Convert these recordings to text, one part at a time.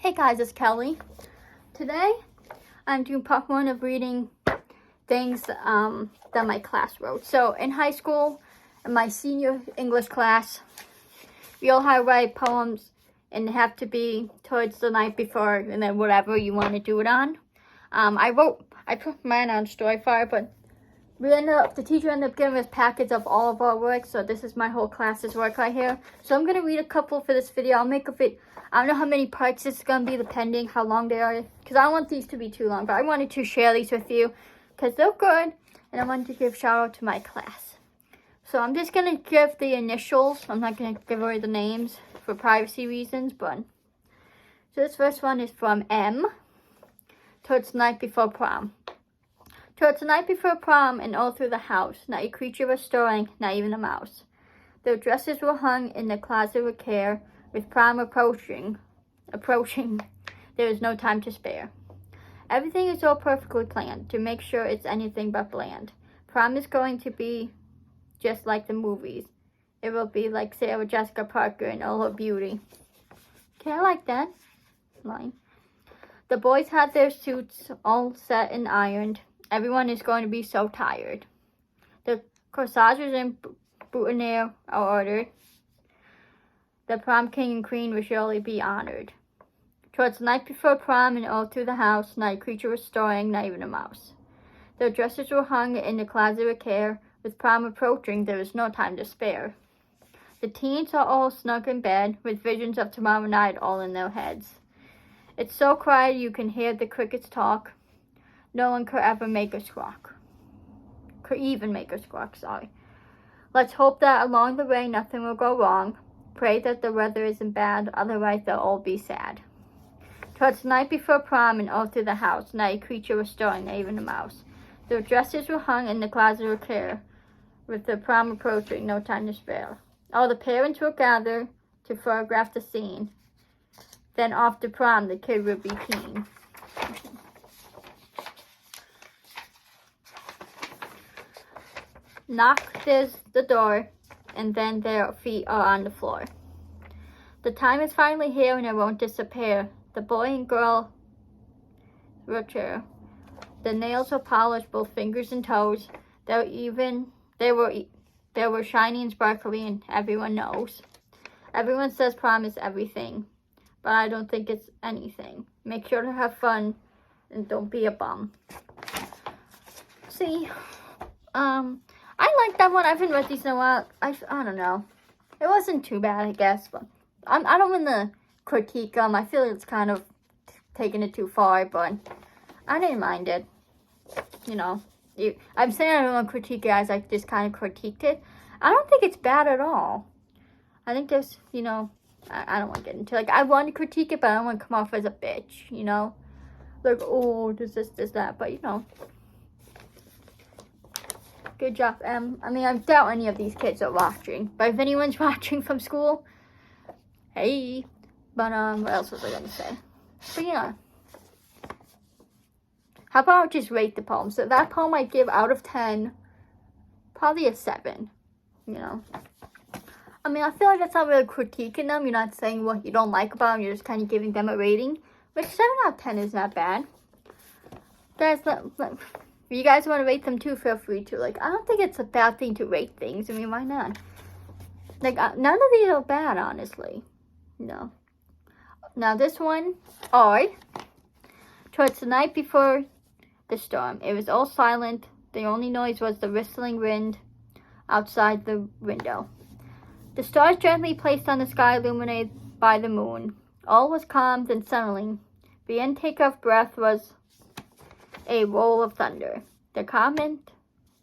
Hey guys, it's Kelly. Today, I'm doing part 1 of reading things that my class wrote. So, in high school, in my senior English class, we all had to write poems and have to be towards the night before and then whatever you want to do it on. I put mine on Storyfire, but the teacher ended up giving us packets of all of our work, so this is my whole class's work right here. So I'm going to read a couple for this video. I'll make a video. I don't know how many parts this is going to be, depending how long they are, because I don't want these to be too long, but I wanted to share these with you, because they're good, and I wanted to give a shout out to my class. So I'm just going to give the initials. I'm not going to give away the names for privacy reasons, but... So this first one is from M. Towards the night before prom. Towards the night before prom and all through the house, not a creature was stirring, not even a mouse. Their dresses were hung in the closet with care, with prom approaching, there is no time to spare. Everything is all perfectly planned, to make sure it's anything but bland. Prom is going to be just like the movies. It will be like Sarah Jessica Parker in all her beauty. Okay, I like that line. The boys had their suits all set and ironed. Everyone is going to be so tired. The corsages and boutonniere are ordered. The prom king and queen will surely be honored. Towards the night before prom and all through the house, not a creature was stirring, not even a mouse. Their dresses were hung in the closet with care. With prom approaching, there was no time to spare. The teens are all snug in bed, with visions of tomorrow night all in their heads. It's so quiet you can hear the crickets talk. No one could ever make a squawk. Sorry. Let's hope that along the way nothing will go wrong. Pray that the weather isn't bad, otherwise they'll all be sad. Towards the night before prom and all through the house, not a creature was stirring, not even a mouse. Their dresses were hung in the closet with care. With the prom approaching, no time to spare. All the parents were gathered to photograph the scene. Then off to prom, the kid would be keen. Knock, there's the door, and then their feet are on the floor. The time is finally here and it won't disappear. The boy and girl were chair. The nails were polished, both fingers and toes. They were shiny and sparkly, and everyone knows. Everyone says prom is everything, but I don't think it's anything. Make sure to have fun and don't be a bum. See, I like that one. I haven't read these in a while. I don't know. It wasn't too bad, I guess, but I don't want to critique them. I feel it's kind of taking it too far, but I didn't mind it. You know, I'm saying I don't want to critique it as I just kind of critiqued it. I don't think it's bad at all. I think there's, you know, I don't want to get into, like, I want to critique it, but I don't want to come off as a bitch, you know? Like, oh, this, that, but, you know. Good job, Em. I mean, I doubt any of these kids are watching. But if anyone's watching from school, hey. But, what else was I going to say? But, yeah. How about I just rate the poem? So that poem I give out of 10, probably a 7, you know. I mean, I feel like that's not really critiquing them. You're not saying what you don't like about them. You're just kind of giving them a rating. But 7 out of 10 is not bad. Guys, if you guys want to rate them too, feel free to. Like, I don't think it's a bad thing to rate things. I mean, why not? Like, none of these are bad, honestly. No. Now, this one, towards the night before the storm, it was all silent. The only noise was the whistling wind outside the window. The stars gently placed on the sky illuminated by the moon. All was calm, then suddenly, the intake of breath was a roll of thunder. The comment,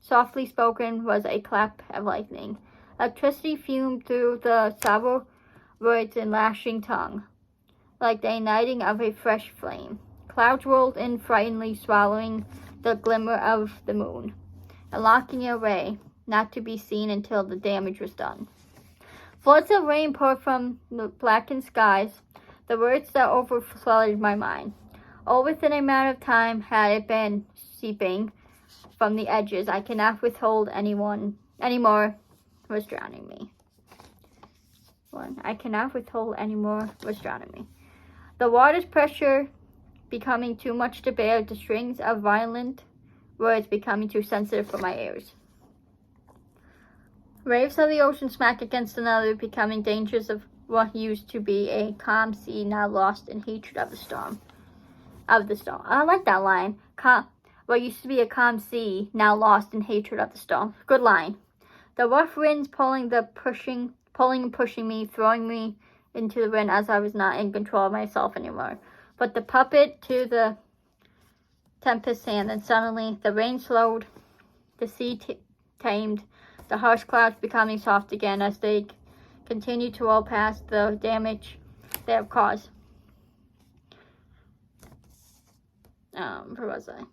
softly spoken, was a clap of lightning. Electricity fumed through the several words in lashing tongue, like the igniting of a fresh flame. Clouds rolled in frighteningly, swallowing the glimmer of the moon, and locking it away, not to be seen until the damage was done. Floods of rain poured from the blackened skies, the words that overflooded my mind. All within a matter of time had it been seeping from the edges. I cannot withhold anymore was drowning me. I cannot withhold anymore was drowning me. The water's pressure becoming too much to bear, the strings of violent words becoming too sensitive for my ears. Waves of the ocean smack against another, becoming dangerous of what used to be a calm sea, now lost in hatred of the storm. I like that line. What used to be a calm sea, now lost in hatred of the storm. Good line. The rough winds pulling and pushing me, throwing me into the wind as I was not in control of myself anymore. But the puppet to the tempest's hand, and suddenly the rain slowed, the sea tamed, the harsh clouds becoming soft again as they continue to roll past the damage they have caused. Where was I?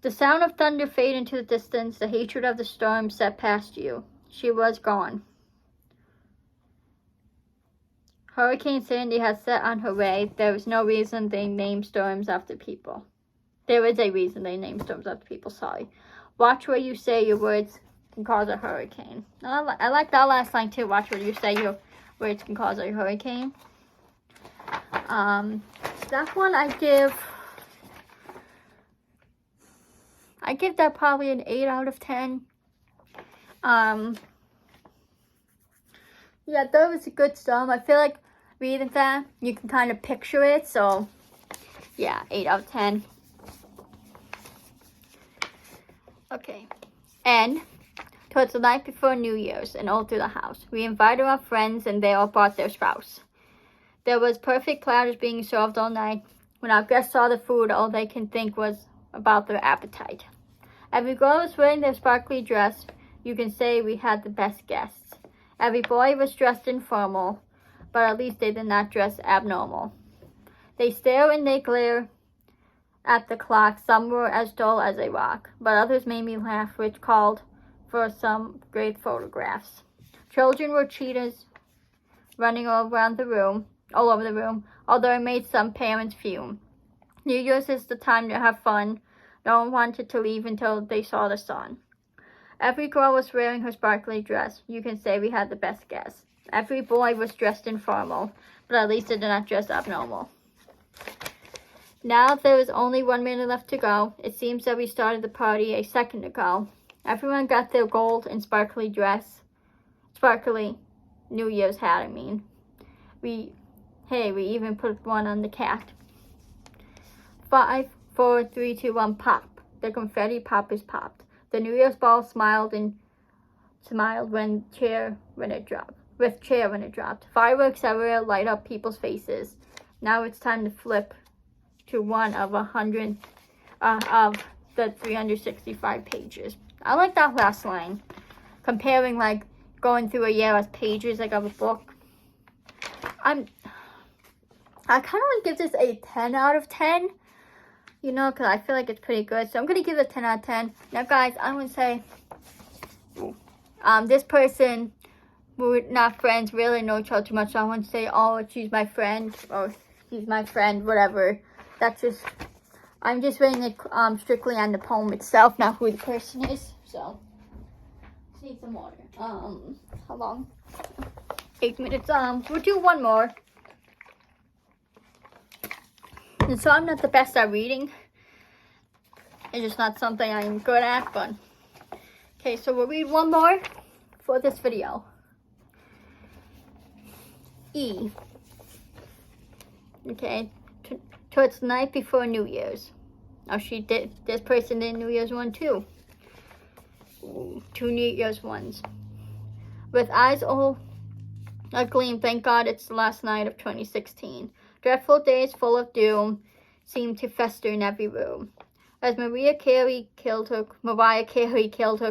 The sound of thunder faded into the distance. The hatred of the storm set past you. She was gone. Hurricane Sandy has set on her way. There is no reason they name storms after people. There is a reason they name storms after people, sorry. Watch what you say, your words can cause a hurricane. I like that last line too. Watch what you say, your words can cause a hurricane. That one I give that probably an 8 out of 10. Yeah, that was a good storm. I feel like reading that, you can kind of picture it. So, yeah, 8 out of 10. Okay. And towards the night before New Year's and all through the house, we invited our friends and they all brought their spouse. There was perfect platters being served all night. When our guests saw the food, all they can think was about their appetite. Every girl was wearing their sparkly dress. You can say we had the best guests. Every boy was dressed informal, but at least they did not dress abnormal. They stare and they glare at the clock. Some were as dull as a rock, but others made me laugh, which called for some great photographs. Children were cheetahs running all over the room, although it made some parents fume. New Year's is the time to have fun. No one wanted to leave until they saw the sun. Every girl was wearing her sparkly dress. You can say we had the best guests. Every boy was dressed informal, but at least they did not dress abnormal. Now there is only 1 minute left to go. It seems that we started the party a second ago. Everyone got their gold and sparkly New Year's hat, I mean. We even put one on the cat. 5, 4, 3, 2, 1, pop. The confetti poppers popped. The New Year's ball smiled when it dropped. Fireworks everywhere light up people's faces. Now it's time to flip to one of 100 of the 365 pages. I like that last line. Comparing like going through a year as pages like of a book. I kind of want to give this a 10 out of 10. You know, because I feel like it's pretty good. So I'm going to give it a 10 out of 10. Now, guys, I'm going to say, this person, we're not friends, really know each other too much. So I want to say, oh, she's my friend, or he's my friend, whatever. That's just, I'm just rating it strictly on the poem itself, not who the person is. So, just need some water. How long? 8 minutes. We'll do one more. And so I'm not the best at reading. It's just not something I'm good at, but okay, so we'll read one more for this video. E. Okay, towards the night before New Year's. Oh, this person did New Year's one too. Ooh, 2 New Year's ones. With eyes all agleam, thank God it's the last night of 2016. Dreadful days full of doom seemed to fester in every room. As Mariah Carey killed her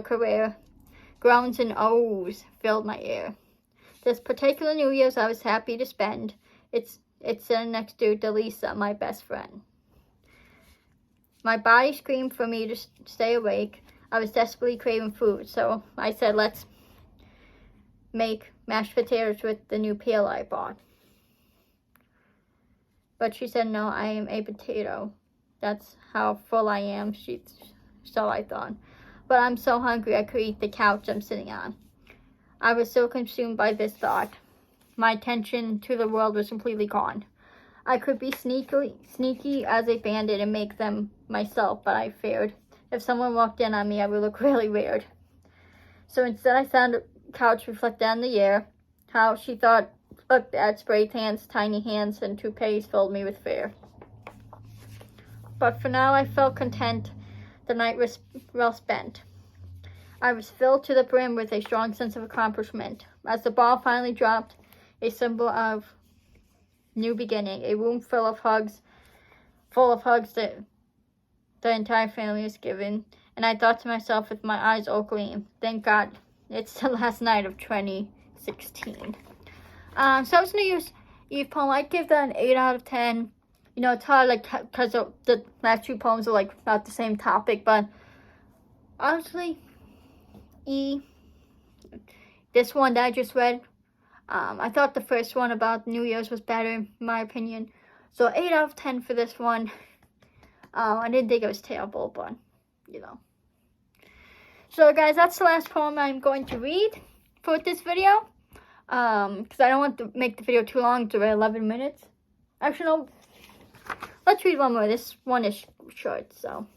career, groans and ohs filled my ear. This particular New Year's I was happy to spend. It's sitting next to Delisa, my best friend. My body screamed for me to stay awake. I was desperately craving food, so I said, let's make mashed potatoes with the new peel I bought. But she said, no, I am a potato. That's how full I am, so I thought. But I'm so hungry I could eat the couch I'm sitting on. I was so consumed by this thought. My attention to the world was completely gone. I could be sneaky as a bandit and make them myself, but I feared if someone walked in on me, I would look really weird. So instead, I found a couch reflected on the air. How she thought looked at spray tans, tiny hands, and toupees filled me with fear. But for now, I felt content. The night was well spent. I was filled to the brim with a strong sense of accomplishment. As the ball finally dropped, a symbol of new beginning, a room full of hugs that the entire family was given. And I thought to myself with my eyes all gleam, thank God it's the last night of 2016. So it's New Year's Eve poem. I'd give that an 8 out of 10. You know, it's hard, like, because the last 2 poems are, like, not the same topic, but honestly, this one that I just read, I thought the first one about New Year's was better, in my opinion. So 8 out of 10 for this one. I didn't think it was terrible, but, you know. So, guys, that's the last poem I'm going to read for this video. Because I don't want to make the video too long, to 11 minutes. Actually, no. Let's read one more. This one is short, so.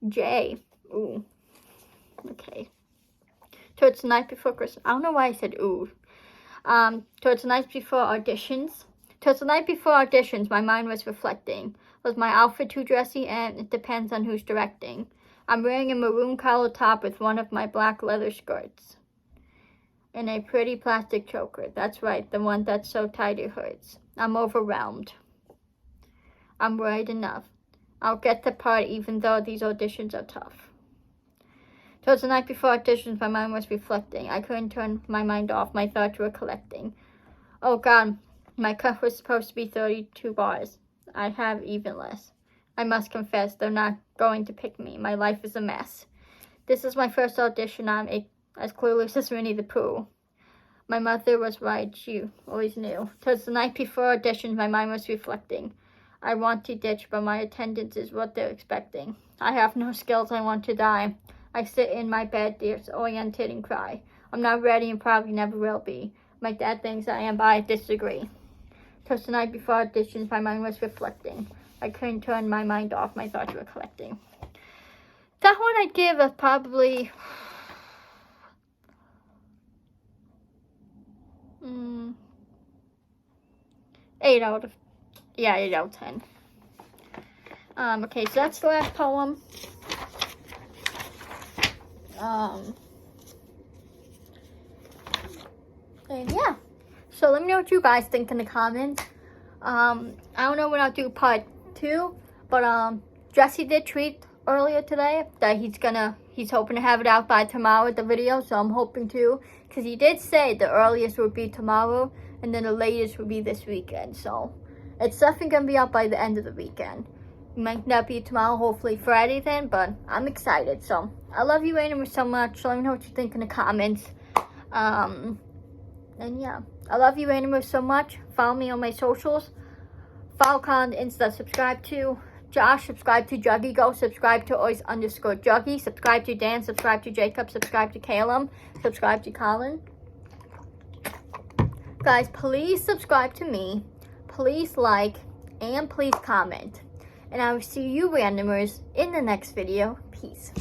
J. Ooh. Okay. Towards the night before Christmas. I don't know why I said ooh. Towards the night before auditions. Towards the night before auditions, my mind was reflecting. Was my outfit too dressy? And it depends on who's directing. I'm wearing a maroon collar top with one of my black leather skirts. And a pretty plastic choker. That's right, the one that's so tight it hurts. I'm overwhelmed. I'm worried enough. I'll get the part even though these auditions are tough. Towards the night before auditions, my mind was reflecting. I couldn't turn my mind off. My thoughts were collecting. Oh God, my cut was supposed to be 32 bars. I have even less. I must confess, they're not going to pick me. My life is a mess. This is my first audition. I'm as clueless as Winnie the Pooh. My mother was right. She always knew. Towards the night before auditions, my mind was reflecting. I want to ditch, but my attendance is what they're expecting. I have no skills. I want to die. I sit in my bed, disoriented, and cry. I'm not ready and probably never will be. My dad thinks I am, but I disagree. Towards the night before auditions, my mind was reflecting. I couldn't turn my mind off. My thoughts were collecting. That one I'd give a probably 8 out of 10. Okay, so that's the last poem. And yeah, so let me know what you guys think in the comments. I don't know when I'll do part 2, but Jesse did tweet earlier today that he's hoping to have it out by tomorrow, the video, so I'm hoping to, because he did say the earliest would be tomorrow, and then the latest would be this weekend, so it's definitely going to be out by the end of the weekend. It might not be tomorrow, hopefully Friday then, but I'm excited, so I love you animals so much, so let me know what you think in the comments. And yeah, I love you animals so much. Follow me on my socials. Follow Colin, Insta, subscribe to Josh, subscribe to Juggy, go subscribe to Ois_Juggy, subscribe to Dan, subscribe to Jacob, subscribe to Caleb, subscribe to Colin. Guys, please subscribe to me, please like, and please comment. And I will see you randomers in the next video. Peace.